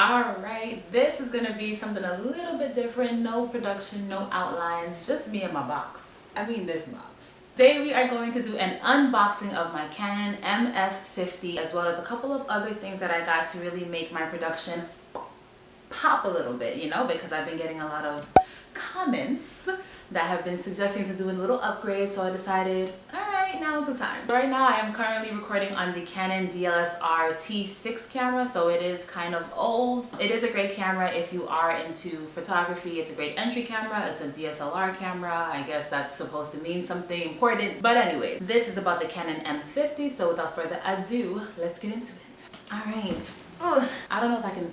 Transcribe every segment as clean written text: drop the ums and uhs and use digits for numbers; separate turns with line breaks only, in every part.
All right, this is gonna be something a little bit different. No production, no outlines, just me and my box. I mean this box. Today we are going to do an unboxing of my Canon M50 as well as a couple of other things that I got to really make my production pop a little bit, you know, because I've been getting a lot of comments that have been suggesting to do a little upgrade, so I decided, all right, now is the time. Right now I am currently recording on the Canon DSLR T6 camera, so it is kind of old. It is a great camera if you are into photography. It's a great entry camera. It's a DSLR camera. I guess that's supposed to mean something important. But anyway, this is about the Canon M50, so without further ado, let's get into it. All right. Ugh. I don't know if I can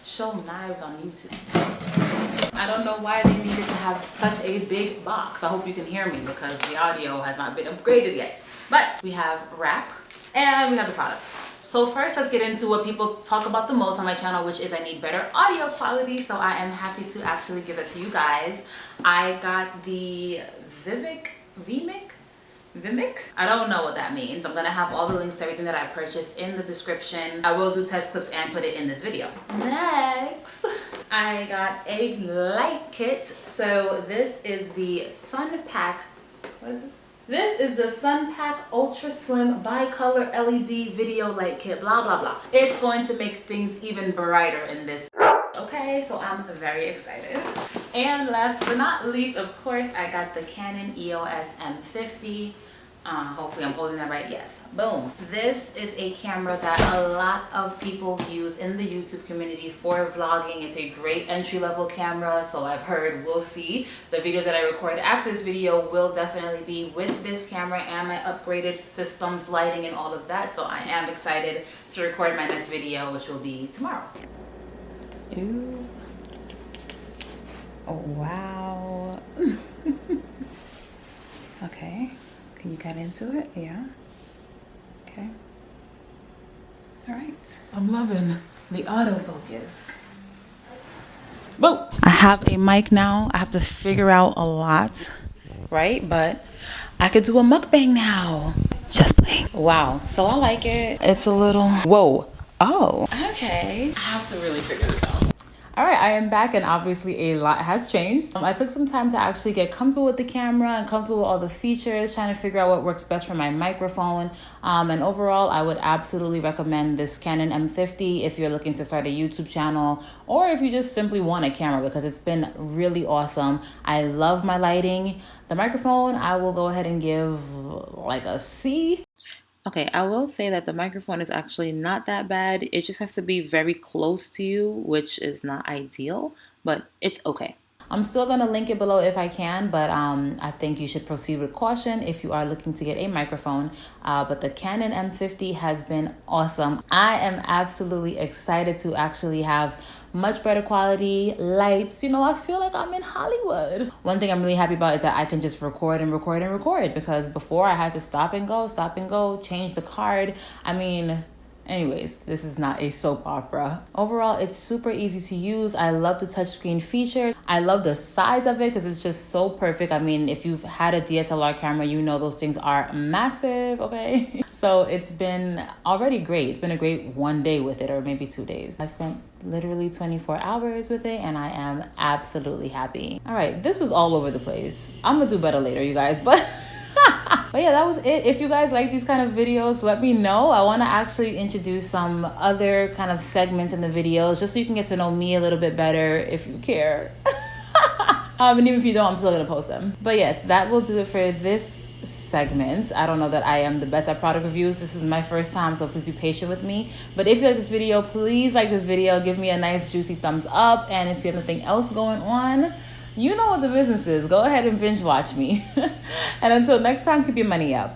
show knives on YouTube. I don't know why they needed to have such a big box. I hope you can hear me because the audio has not been upgraded yet. But we have wrap and we have the products. So first, let's get into what people talk about the most on my channel, which is I need better audio quality. So I am happy to actually give it to you guys. I got the Vimic? I don't know what that means. I'm gonna have all the links to everything that I purchased in the description. I will do test clips and put it in this video. Next, I got a light kit. So this is the Sunpack. What is this? This is the Sunpack Ultra Slim Bicolor LED Video Light Kit, blah, blah, blah. It's going to make things even brighter in this. Okay, so I'm very excited. And last but not least, of course, I got the Canon EOS M50. Hopefully I'm holding that right. Yes. Boom. This is a camera that a lot of people use in the YouTube community for vlogging. It's a great entry-level camera, so I've heard. We'll see. The videos that I record after this video will definitely be with this camera and my upgraded systems, lighting, and all of that. So I am excited to record my next video, which will be tomorrow. Ooh. Oh, wow. Okay. Can you get into it? Yeah. Okay. All right. I'm loving the autofocus. Boom. I have a mic now. I have to figure out a lot, right? But I could do a mukbang now. Just playing. Wow. So I like it. It's a little, whoa. Oh, okay. I have to really figure this out. All right, I am back and obviously a lot has changed. I took some time to actually get comfortable with the camera and comfortable with all the features, trying to figure out what works best for my microphone. And overall, I would absolutely recommend this Canon M50 if you're looking to start a YouTube channel or if you just simply want a camera because it's been really awesome. I love my lighting. The microphone, I will go ahead and give like a C. Okay, I will say that the microphone is actually not that bad. It just has to be very close to you, which is not ideal, but it's okay. I'm still going to link it below if I can, but I think you should proceed with caution if you are looking to get a microphone. But the Canon M50 has been awesome. I am absolutely excited to actually have much better quality lights. You know, I feel like I'm in Hollywood. One thing I'm really happy about is that I can just record and record and record because before I had to stop and go, change the card. I mean, anyways, this is not a soap opera. Overall, it's super easy to use. I love the touchscreen features. I love the size of it because it's just so perfect. I mean, if you've had a DSLR camera, you know those things are massive, okay? So it's been already great. It's been a great 1 day with it or maybe 2 days. I spent literally 24 hours with it and I am absolutely happy. All right, this was all over the place. I'm gonna do better later, you guys, but yeah, that was it. If you guys like these kind of videos, let me know. I want to actually introduce some other kind of segments in the videos just so you can get to know me a little bit better if you care. And even if you don't, I'm still going to post them. But yes, that will do it for this segment. I don't know that I am the best at product reviews. This is my first time, so please be patient with me. But if you like this video, please like this video. Give me a nice juicy thumbs up. And if you have nothing else going on, you know what the business is. Go ahead and binge watch me. And until next time, keep your money up.